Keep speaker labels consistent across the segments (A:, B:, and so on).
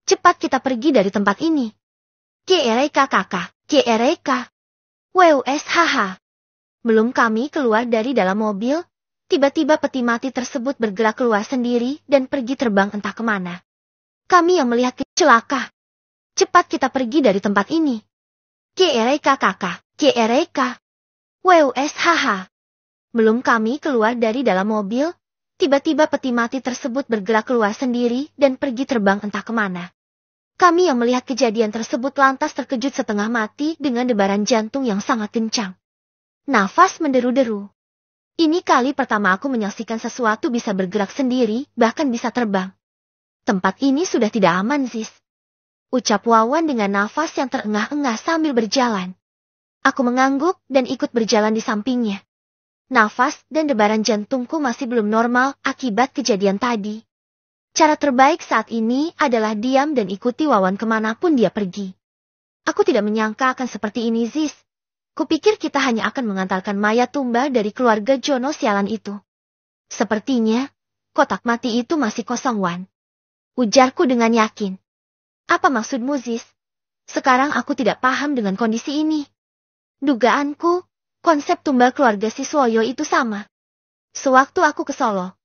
A: Cepat kita pergi dari tempat ini. Gereka kakak, Gereka. WUSHH. Belum kami keluar dari dalam mobil, tiba-tiba peti mati tersebut bergerak keluar sendiri dan pergi terbang entah kemana. Kami yang melihat celaka. Cepat kita pergi dari tempat ini. Gereka kakak, Gereka. WUSHH. Belum kami keluar dari dalam mobil, tiba-tiba peti mati tersebut bergerak keluar sendiri dan pergi terbang entah kemana. Kami yang melihat kejadian tersebut lantas terkejut setengah mati dengan debaran jantung yang sangat kencang. Nafas menderu-deru. Ini kali pertama aku menyaksikan sesuatu bisa bergerak sendiri, bahkan bisa terbang. Tempat ini sudah tidak aman, Ziz. Ucap Wawan dengan nafas yang terengah-engah sambil berjalan. Aku mengangguk dan ikut berjalan di sampingnya. Nafas dan debaran jantungku masih belum normal akibat kejadian tadi. Cara terbaik saat ini adalah diam dan ikuti Wawan kemanapun dia pergi. Aku tidak menyangka akan seperti ini, Ziz. Kupikir kita hanya akan mengantarkan mayat tumbal dari keluarga Jono sialan itu. Sepertinya, kotak mati itu masih kosong, Wan. Ujarku dengan yakin. Apa maksudmu, Ziz? Sekarang aku tidak paham dengan kondisi ini. Dugaanku, konsep tumbal keluarga Siswoyo itu sama. Sewaktu aku ke Solo,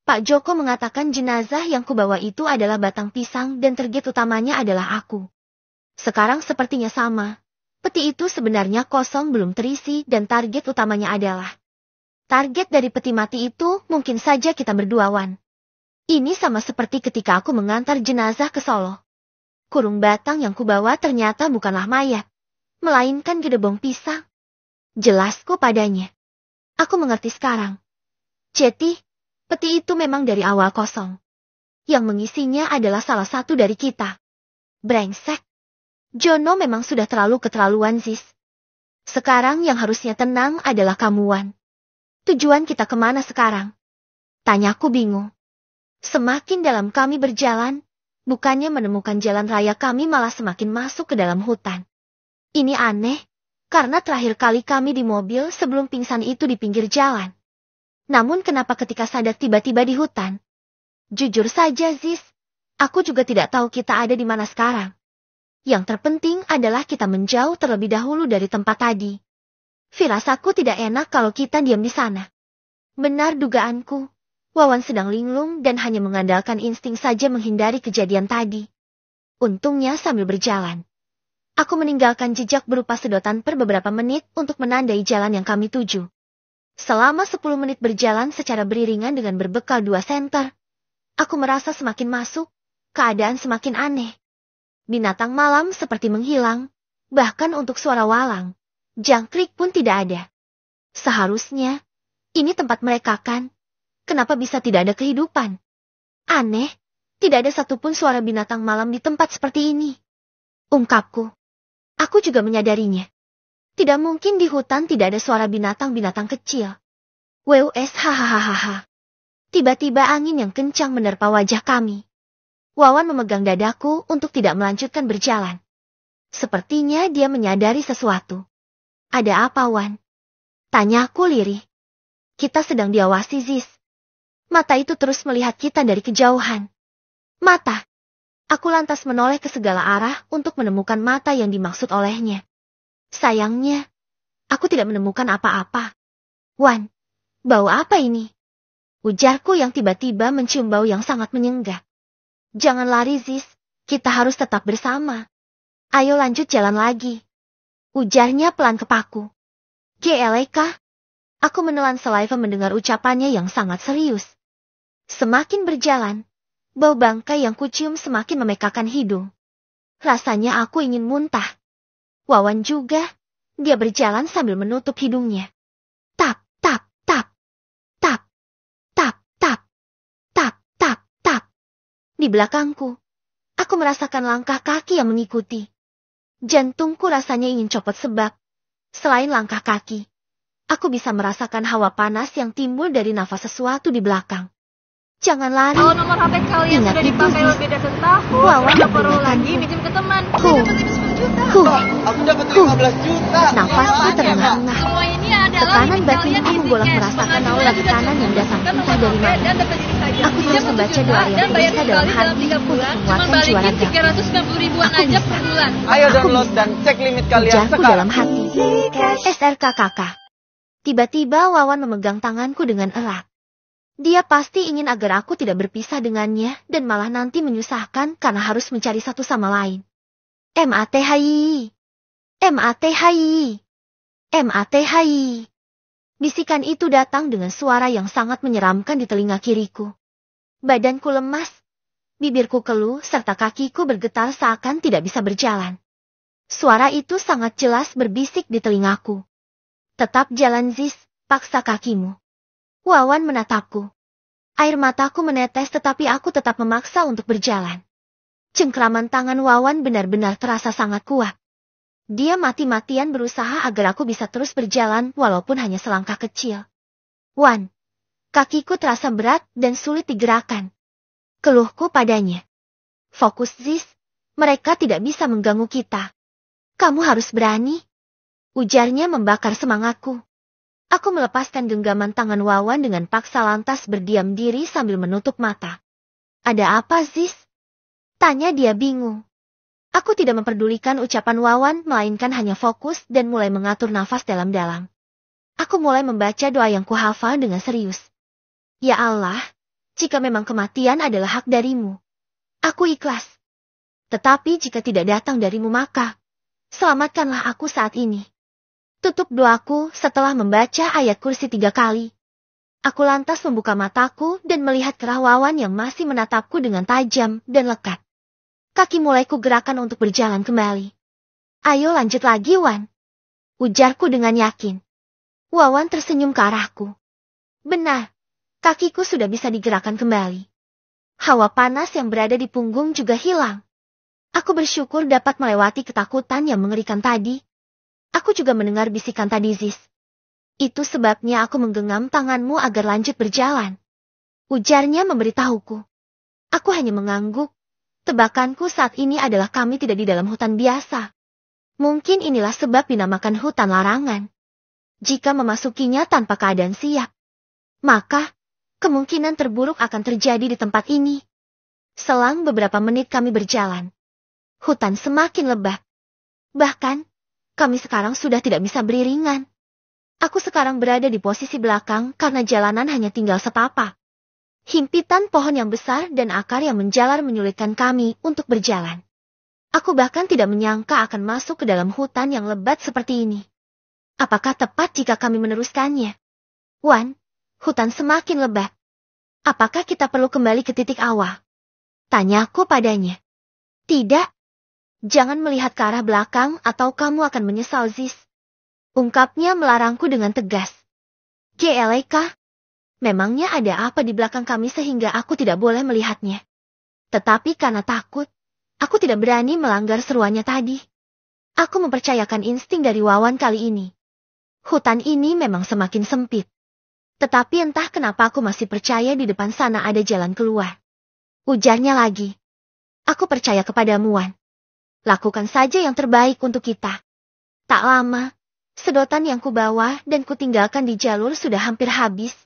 A: Pak Joko mengatakan jenazah yang kubawa itu adalah batang pisang dan target utamanya adalah aku. Sekarang sepertinya sama. Peti itu sebenarnya kosong belum terisi dan target utamanya adalah. Target dari peti mati itu mungkin saja kita berdua, Wan. Ini sama seperti ketika aku mengantar jenazah ke Solo. Kurung batang yang kubawa ternyata bukanlah mayat, melainkan gedebong pisang. Jelasku padanya. Aku mengerti sekarang. Ceti, peti itu memang dari awal kosong. Yang mengisinya adalah salah satu dari kita. Brengsek. Jono memang sudah terlalu keterlaluan, Ziz. Sekarang yang harusnya tenang adalah kamu, Wan. Tujuan kita kemana sekarang? Tanyaku bingung. Semakin dalam kami berjalan, bukannya menemukan jalan raya kami malah semakin masuk ke dalam hutan. Ini aneh, karena terakhir kali kami di mobil sebelum pingsan itu di pinggir jalan. Namun kenapa ketika sadar tiba-tiba di hutan? Jujur saja, Ziz, aku juga tidak tahu kita ada di mana sekarang. Yang terpenting adalah kita menjauh terlebih dahulu dari tempat tadi. Firasatku tidak enak kalau kita diam di sana. Benar dugaanku, Wawan sedang linglung dan hanya mengandalkan insting saja menghindari kejadian tadi. Untungnya sambil berjalan, aku meninggalkan jejak berupa sedotan per beberapa menit untuk menandai jalan yang kami tuju. Selama 10 menit berjalan secara beriringan dengan berbekal 2 senter, aku merasa semakin masuk, keadaan semakin aneh. Binatang malam seperti menghilang, bahkan untuk suara walang, jangkrik pun tidak ada. Seharusnya, ini tempat mereka kan? Kenapa bisa tidak ada kehidupan? Aneh, tidak ada satupun suara binatang malam di tempat seperti ini. Ungkapku. Aku juga menyadarinya. Tidak mungkin di hutan tidak ada suara binatang-binatang kecil. WUSHHHH. Tiba-tiba angin yang kencang menerpa wajah kami. Wawan memegang dadaku untuk tidak melanjutkan berjalan. Sepertinya dia menyadari sesuatu. Ada apa, Wan? Tanyaku lirih. Kita sedang diawasi, Ziz. Mata itu terus melihat kita dari kejauhan. Mata. Aku lantas menoleh ke segala arah untuk menemukan mata yang dimaksud olehnya. Sayangnya, aku tidak menemukan apa-apa. Wan, bau apa ini? Ujarku yang tiba-tiba mencium bau yang sangat menyengat. Jangan lari, Ziz, kita harus tetap bersama. Ayo lanjut jalan lagi. Ujarnya pelan kepaku. GLK? Aku menelan saliva mendengar ucapannya yang sangat serius. Semakin berjalan, bau bangkai yang kucium semakin memekakan hidung. Rasanya aku ingin muntah. Wawan juga, dia berjalan sambil menutup hidungnya. Tap, tap, tap, tap, tap, tap, tap, tap, tap. Di belakangku, aku merasakan langkah kaki yang mengikuti. Jantungku rasanya ingin copot sebab, selain langkah kaki, aku bisa merasakan hawa panas yang timbul dari nafas sesuatu di belakang. Jangan lari.
B: Kalau nomor HP kalian
A: Ingat
B: sudah
A: itu,
B: dipakai
A: Ziz.
B: lebih dari setahun,
A: Wawan
B: tidak perlu
A: memperingatkanku.
B: lagi minjem ke teman.
A: Huh.
B: Saya dapat ini 10 juta.
A: Huh.
C: Aku dapat 15 juta.
A: Nafasku terengah-engah.
B: Semua ini adalah
A: Tekanan
B: limit
A: batinku
B: kalian di
A: membolak
B: tiket.
A: merasakan
B: Pengajuan
A: aura
B: sudah
A: tekanan yang
B: cukup.
A: datang
B: Masukkan
A: entah
B: nomor
A: dari
B: HP
A: mana.
B: dan dapat diri saya
A: Aku terus membaca doa yang tertulis dalam hati untuk menguatkan jiwa ragaku.
B: 390 ribuan
A: Aku
B: aja
A: bisa.
B: per bulan.
C: Ayo
A: Aku
C: download
A: bisa.
C: dan cek limit kalian
A: Ujarku
C: sekarang.
A: dalam hati. SRKKK. Tiba-tiba Wawan memegang tanganku dengan erat. Dia pasti ingin agar aku tidak berpisah dengannya dan malah nanti menyusahkan karena harus mencari satu sama lain. MATHI. MATHI. MATHI. Bisikan itu datang dengan suara yang sangat menyeramkan di telinga kiriku. Badanku lemas, bibirku keluh serta kakiku bergetar seakan tidak bisa berjalan. Suara itu sangat jelas berbisik di telingaku. Tetap jalan Ziz, paksa kakimu. Wawan menatapku. Air mataku menetes tetapi aku tetap memaksa untuk berjalan. Cengkraman tangan Wawan benar-benar terasa sangat kuat. Dia mati-matian berusaha agar aku bisa terus berjalan walaupun hanya selangkah kecil. Wan, kakiku terasa berat dan sulit digerakkan. Keluhku padanya. Fokus Ziz, mereka tidak bisa mengganggu kita. Kamu harus berani. Ujarnya membakar semangatku. Aku melepaskan genggaman tangan Wawan dengan paksa lantas berdiam diri sambil menutup mata. Ada apa, Ziz? Tanya dia bingung. Aku tidak memperdulikan ucapan Wawan, melainkan hanya fokus dan mulai mengatur nafas dalam-dalam. Aku mulai membaca doa yang kuhafal dengan serius. Ya Allah, jika memang kematian adalah hak darimu, aku ikhlas. Tetapi jika tidak datang darimu maka, selamatkanlah aku saat ini. Tutup doaku setelah membaca ayat kursi 3 kali. Aku lantas membuka mataku dan melihat kerah Wawan yang masih menatapku dengan tajam dan lekat. Kaki mulai kugerakkan untuk berjalan kembali. Ayo lanjut lagi, Wan. Ujarku dengan yakin. Wawan tersenyum ke arahku. Benar, kakiku sudah bisa digerakkan kembali. Hawa panas yang berada di punggung juga hilang. Aku bersyukur dapat melewati ketakutan yang mengerikan tadi. Aku juga mendengar bisikan tadi Ziz. Itu sebabnya aku menggenggam tanganmu agar lanjut berjalan. Ujarnya memberitahuku. Aku hanya mengangguk. Tebakanku saat ini adalah kami tidak di dalam hutan biasa. Mungkin inilah sebab dinamakan hutan larangan. Jika memasukinya tanpa keadaan siap, maka kemungkinan terburuk akan terjadi di tempat ini. Selang beberapa menit kami berjalan. Hutan semakin lebat. Bahkan, kami sekarang sudah tidak bisa beriringan. Aku sekarang berada di posisi belakang karena jalanan hanya tinggal setapak. Himpitan pohon yang besar dan akar yang menjalar menyulitkan kami untuk berjalan. Aku bahkan tidak menyangka akan masuk ke dalam hutan yang lebat seperti ini. Apakah tepat jika kami meneruskannya? Wan, hutan semakin lebat. Apakah kita perlu kembali ke titik awal? Tanyaku padanya. Tidak. Jangan melihat ke arah belakang atau kamu akan menyesal, Ziz. Ungkapnya melarangku dengan tegas. GLK, memangnya ada apa di belakang kami sehingga aku tidak boleh melihatnya? Tetapi karena takut, aku tidak berani melanggar seruannya tadi. Aku mempercayakan insting dari Wawan kali ini. Hutan ini memang semakin sempit. Tetapi entah kenapa aku masih percaya di depan sana ada jalan keluar. Ujarnya lagi. Aku percaya kepadamu, Wan. Lakukan saja yang terbaik untuk kita. Tak lama, sedotan yang kubawa dan kutinggalkan di jalur sudah hampir habis.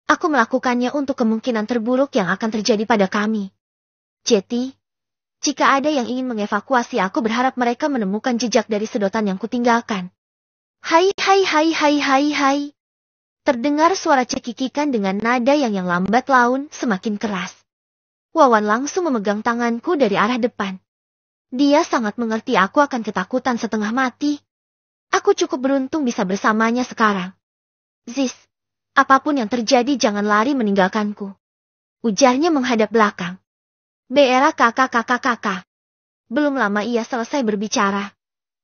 A: Aku melakukannya untuk kemungkinan terburuk yang akan terjadi pada kami. Jeti, jika ada yang ingin mengevakuasi aku berharap mereka menemukan jejak dari sedotan yang kutinggalkan. Hai hai hai hai hai hai. Terdengar suara cekikikan dengan nada yang lambat laun semakin keras. Wawan langsung memegang tanganku dari arah depan. Dia sangat mengerti aku akan ketakutan setengah mati. Aku cukup beruntung bisa bersamanya sekarang. Ziz, apapun yang terjadi jangan lari meninggalkanku. Ujarnya menghadap belakang. Beera kakak. Belum lama ia selesai berbicara.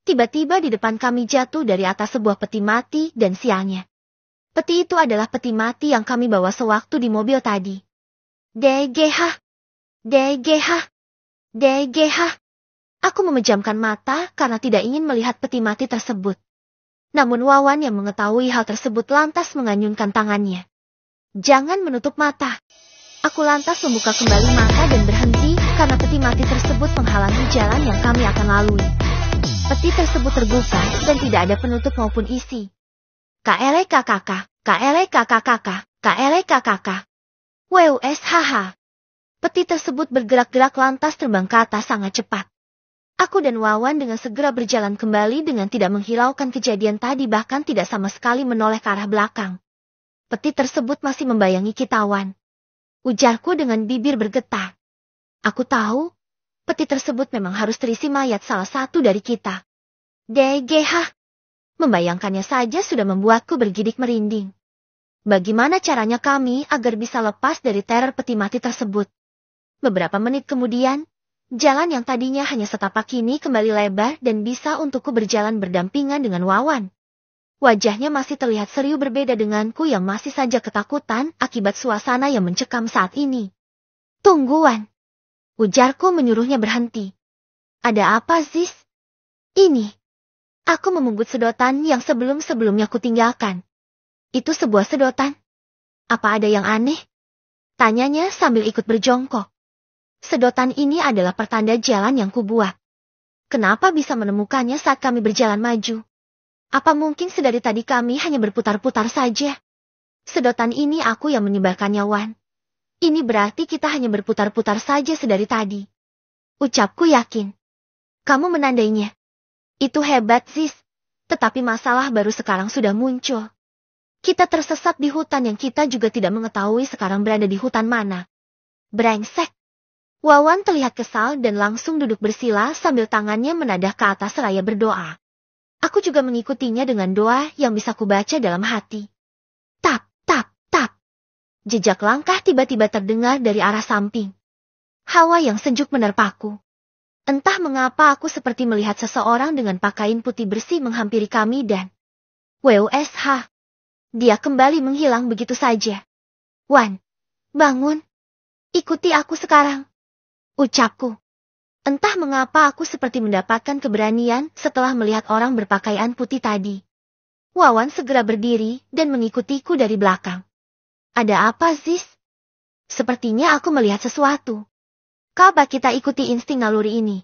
A: Tiba-tiba di depan kami jatuh dari atas sebuah peti mati dan sialnya. Peti itu adalah peti mati yang kami bawa sewaktu di mobil tadi. DGH. Aku memejamkan mata karena tidak ingin melihat peti mati tersebut. Namun Wawan yang mengetahui hal tersebut lantas menganyunkan tangannya. Jangan menutup mata. Aku lantas membuka kembali mata dan berhenti karena peti mati tersebut menghalangi jalan yang kami akan lalui. Peti tersebut terbuka dan tidak ada penutup maupun isi. KLKKK. WUSHH. Peti tersebut bergerak-gerak lantas terbang ke atas sangat cepat. Aku dan Wawan dengan segera berjalan kembali dengan tidak menghiraukan kejadian tadi, bahkan tidak sama sekali menoleh ke arah belakang. Peti tersebut masih membayangi kita, Wan. Ujarku dengan bibir bergetar. Aku tahu, peti tersebut memang harus terisi mayat salah satu dari kita. DGH. Membayangkannya saja sudah membuatku bergidik merinding. Bagaimana caranya kami agar bisa lepas dari teror peti mati tersebut? Beberapa menit kemudian, jalan yang tadinya hanya setapak kini kembali lebar dan bisa untukku berjalan berdampingan dengan Wawan. Wajahnya masih terlihat serius berbeda denganku yang masih saja ketakutan akibat suasana yang mencekam saat ini. Tunggu, Wan. Ujarku menyuruhnya berhenti. Ada apa, Ziz? Ini. Aku memungut sedotan yang sebelum-sebelumnya kutinggalkan. Itu sebuah sedotan. Apa ada yang aneh? Tanyanya sambil ikut berjongkok. Sedotan ini adalah pertanda jalan yang kubuat. Kenapa bisa menemukannya saat kami berjalan maju? Apa mungkin sedari tadi kami hanya berputar-putar saja? Sedotan ini aku yang menyebarkannya, Wan. Ini berarti kita hanya berputar-putar saja sedari tadi. Ucapku yakin. Kamu menandainya. Itu hebat, Ziz. Tetapi masalah baru sekarang sudah muncul. Kita tersesat di hutan yang kita juga tidak mengetahui sekarang berada di hutan mana. Brengsek. Wawan terlihat kesal dan langsung duduk bersila sambil tangannya menadah ke atas seraya berdoa. Aku juga mengikutinya dengan doa yang bisa kubaca dalam hati. Tap, tap, tap. Jejak langkah tiba-tiba terdengar dari arah samping. Hawa yang sejuk menerpaku. Entah mengapa aku seperti melihat seseorang dengan pakaian putih bersih menghampiri kami dan... WUSH. Dia kembali menghilang begitu saja. Wan, bangun. Ikuti aku sekarang. Ucapku. Entah mengapa aku seperti mendapatkan keberanian setelah melihat orang berpakaian putih tadi. Wawan segera berdiri dan mengikutiku dari belakang. Ada apa, Ziz? Sepertinya aku melihat sesuatu. Coba kita ikuti insting naluri ini.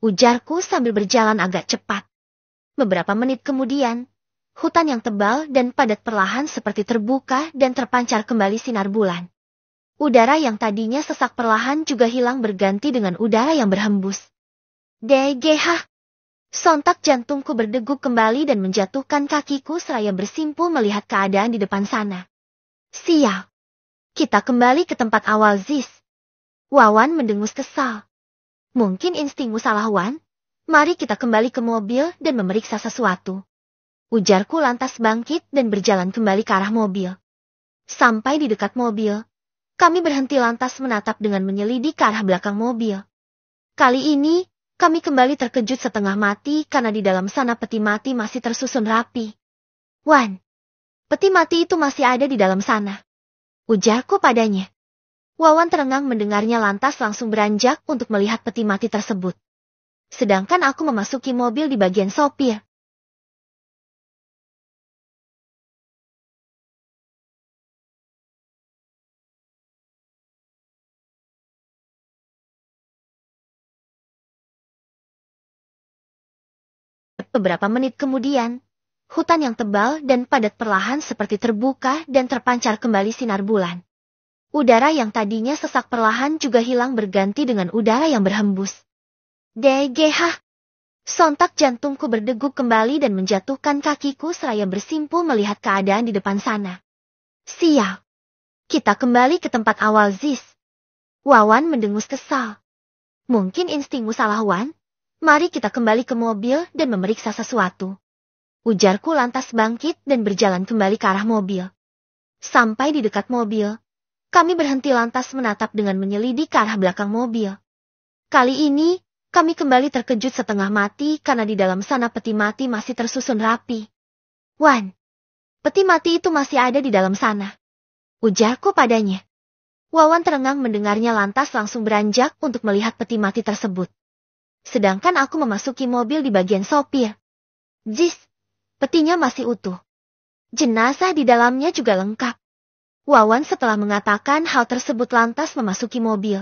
A: Ujarku sambil berjalan agak cepat. Beberapa menit kemudian, hutan yang tebal dan padat perlahan seperti terbuka dan terpancar kembali sinar bulan. Udara yang tadinya sesak perlahan juga hilang berganti dengan udara yang berhembus. DGH. Sontak jantungku berdegup kembali dan menjatuhkan kakiku seraya bersimpuh melihat keadaan di depan sana. Sial. Kita kembali ke tempat awal, Ziz. Wawan mendengus kesal. Mungkin instingmu salah, Wan. Mari kita kembali ke mobil dan memeriksa sesuatu. Ujarku lantas bangkit dan berjalan kembali ke arah mobil. Sampai di dekat mobil, kami berhenti lantas menatap dengan menyelidik ke arah belakang mobil. Kali ini, kami kembali terkejut setengah mati karena di dalam sana peti mati masih tersusun rapi. Wan, peti mati itu masih ada di dalam sana. Ujarku padanya. Wawan terengang mendengarnya lantas langsung beranjak untuk melihat peti mati tersebut. Sedangkan aku memasuki mobil di bagian sopir. Beberapa menit kemudian, hutan yang tebal dan padat perlahan seperti terbuka dan terpancar kembali sinar bulan. Udara yang tadinya sesak perlahan juga hilang berganti dengan udara yang berhembus. DGH. Sontak jantungku berdegup kembali dan menjatuhkan kakiku seraya bersimpuh melihat keadaan di depan sana. Sial. Kita kembali ke tempat awal, Ziz. Wawan mendengus kesal. Mungkin instingmu salah, Wan. Mari kita kembali ke mobil dan memeriksa sesuatu. Ujarku lantas bangkit dan berjalan kembali ke arah mobil. Sampai di dekat mobil, kami berhenti lantas menatap dengan menyelidik ke arah belakang mobil. Kali ini, kami kembali terkejut setengah mati karena di dalam sana peti mati masih tersusun rapi. Wan, peti mati itu masih ada di dalam sana. Ujarku padanya. Wawan terengang mendengarnya lantas langsung beranjak untuk melihat peti mati tersebut. Sedangkan aku memasuki mobil di bagian sopir. Ziz, petinya masih utuh. Jenazah di dalamnya juga lengkap. Wawan setelah mengatakan hal tersebut lantas memasuki mobil.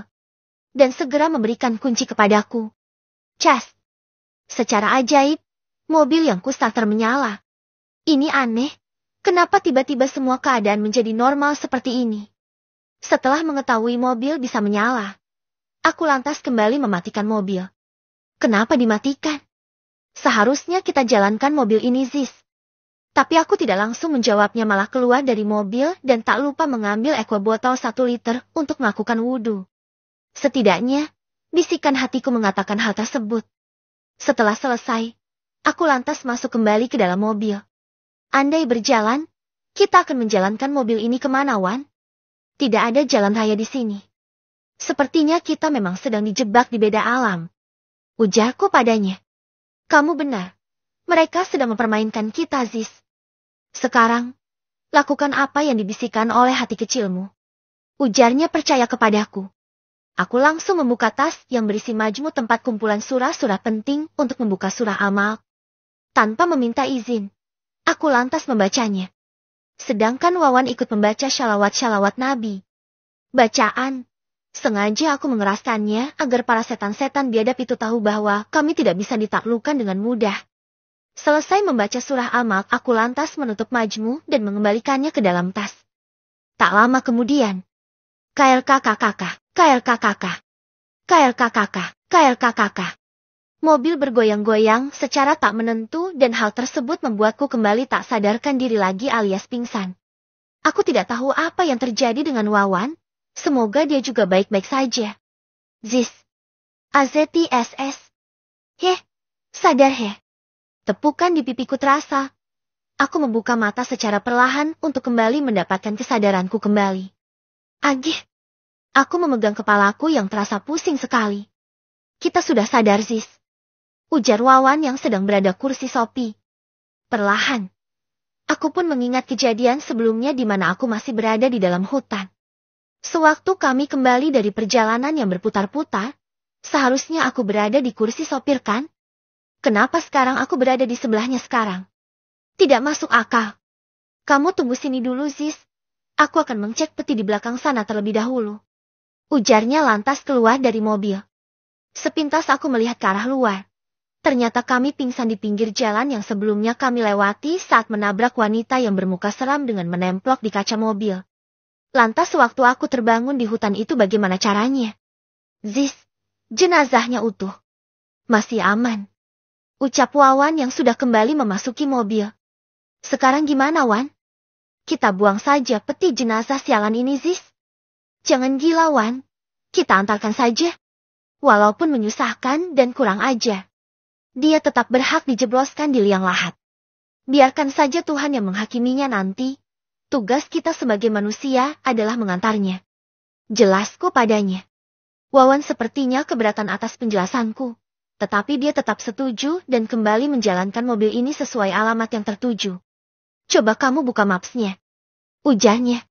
A: Dan segera memberikan kunci kepadaku. Cas. Secara ajaib, mobil yang kustarter menyala. Ini aneh. Kenapa tiba-tiba semua keadaan menjadi normal seperti ini? Setelah mengetahui mobil bisa menyala, aku lantas kembali mematikan mobil. Kenapa dimatikan? Seharusnya kita jalankan mobil ini, Ziz. Tapi aku tidak langsung menjawabnya, malah keluar dari mobil dan tak lupa mengambil aqua botol 1 liter untuk melakukan wudhu. Setidaknya, bisikan hatiku mengatakan hal tersebut. Setelah selesai, aku lantas masuk kembali ke dalam mobil. Andai berjalan, kita akan menjalankan mobil ini kemana, Wan? Tidak ada jalan raya di sini. Sepertinya kita memang sedang dijebak di beda alam. Ujarku padanya. Kamu benar. Mereka sedang mempermainkan kita, Ziz. Sekarang, lakukan apa yang dibisikkan oleh hati kecilmu. Ujarnya percaya kepadaku. Aku langsung membuka tas yang berisi majmu tempat kumpulan surah-surah penting untuk membuka surah Al-Mulk. Tanpa meminta izin, aku lantas membacanya. Sedangkan Wawan ikut membaca syalawat-syalawat Nabi. Bacaan. Sengaja aku mengeraskannya agar para setan-setan biadab itu tahu bahwa kami tidak bisa ditaklukkan dengan mudah. Selesai membaca surah Al-Mulk, aku lantas menutup majmu dan mengembalikannya ke dalam tas. Tak lama kemudian, KLKKKK, KLKKK, KLKKK, KLKKK. Mobil bergoyang-goyang secara tak menentu dan hal tersebut membuatku kembali tak sadarkan diri lagi alias pingsan. Aku tidak tahu apa yang terjadi dengan Wawan, semoga dia juga baik-baik saja. Ziz. AZTSS. Heh, sadar heh. Tepukan di pipiku terasa. Aku membuka mata secara perlahan untuk kembali mendapatkan kesadaranku kembali. Agih. Aku memegang kepalaku yang terasa pusing sekali. Kita sudah sadar, Ziz. Ujar Wawan yang sedang berada kursi Sopi. Perlahan. Aku pun mengingat kejadian sebelumnya di mana aku masih berada di dalam hutan. Sewaktu kami kembali dari perjalanan yang berputar-putar, seharusnya aku berada di kursi sopir kan? Kenapa sekarang aku berada di sebelahnya sekarang? Tidak masuk akal. Kamu tunggu sini dulu, Ziz. Aku akan mengecek peti di belakang sana terlebih dahulu. Ujarnya lantas keluar dari mobil. Sepintas aku melihat ke arah luar. Ternyata kami pingsan di pinggir jalan yang sebelumnya kami lewati saat menabrak wanita yang bermuka seram dengan menemplok di kaca mobil. Lantas waktu aku terbangun di hutan itu bagaimana caranya? Ziz, jenazahnya utuh. Masih aman. Ucap Wawan yang sudah kembali memasuki mobil. Sekarang gimana, Wan? Kita buang saja peti jenazah sialan ini, Ziz. Jangan gila, Wan. Kita antarkan saja. Walaupun menyusahkan dan kurang ajar. Dia tetap berhak dijebloskan di liang lahat. Biarkan saja Tuhan yang menghakiminya nanti. Tugas kita sebagai manusia adalah mengantarnya. Jelasku padanya. Wawan sepertinya keberatan atas penjelasanku. Tetapi dia tetap setuju dan kembali menjalankan mobil ini sesuai alamat yang tertuju. Coba kamu buka Maps-nya. Ujarnya.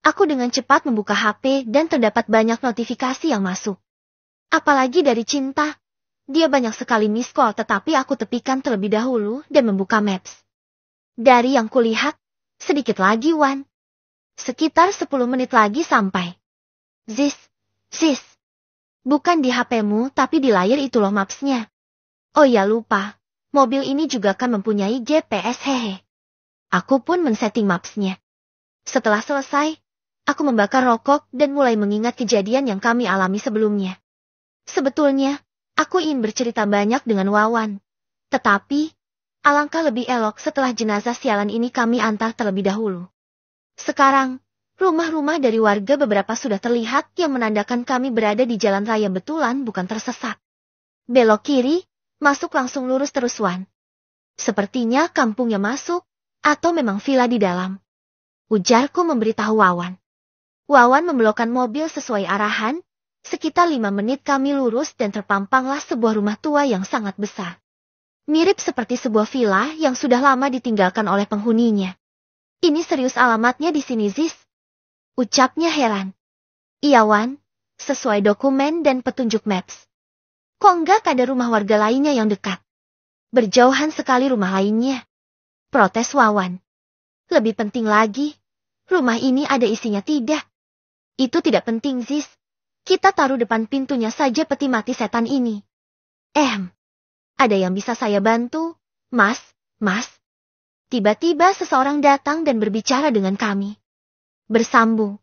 A: Aku dengan cepat membuka HP dan terdapat banyak notifikasi yang masuk. Apalagi dari Cinta. Dia banyak sekali miss call tetapi aku tepikan terlebih dahulu dan membuka Maps. Dari yang kulihat, sedikit lagi, Wan. Sekitar 10 menit lagi sampai. Ziz. Bukan di HP-mu tapi di layar itu loh Maps-nya. Oh ya lupa, mobil ini juga kan mempunyai GPS hehe. Aku pun men-setting Maps-nya. Setelah selesai, aku membakar rokok dan mulai mengingat kejadian yang kami alami sebelumnya. Sebetulnya, aku ingin bercerita banyak dengan Wawan. Tetapi, alangkah lebih elok setelah jenazah sialan ini kami antar terlebih dahulu. Sekarang, rumah-rumah dari warga beberapa sudah terlihat yang menandakan kami berada di jalan raya betulan bukan tersesat. Belok kiri, masuk langsung lurus terus, Wan. Sepertinya kampungnya masuk, atau memang villa di dalam. Ujarku memberitahu Wawan. Wawan membelokkan mobil sesuai arahan, sekitar 5 menit kami lurus dan terpampanglah sebuah rumah tua yang sangat besar. Mirip seperti sebuah villa yang sudah lama ditinggalkan oleh penghuninya. Ini serius alamatnya di sini, Ziz. Ucapnya heran. Iya, Wan, sesuai dokumen dan petunjuk Maps. Kok enggak ada rumah warga lainnya yang dekat? Berjauhan sekali rumah lainnya. Protes Wawan. Lebih penting lagi, rumah ini ada isinya tidak? Itu tidak penting, Ziz. Kita taruh depan pintunya saja peti mati setan ini. Ada yang bisa saya bantu, Mas? Tiba-tiba seseorang datang dan berbicara dengan kami. Bersambung.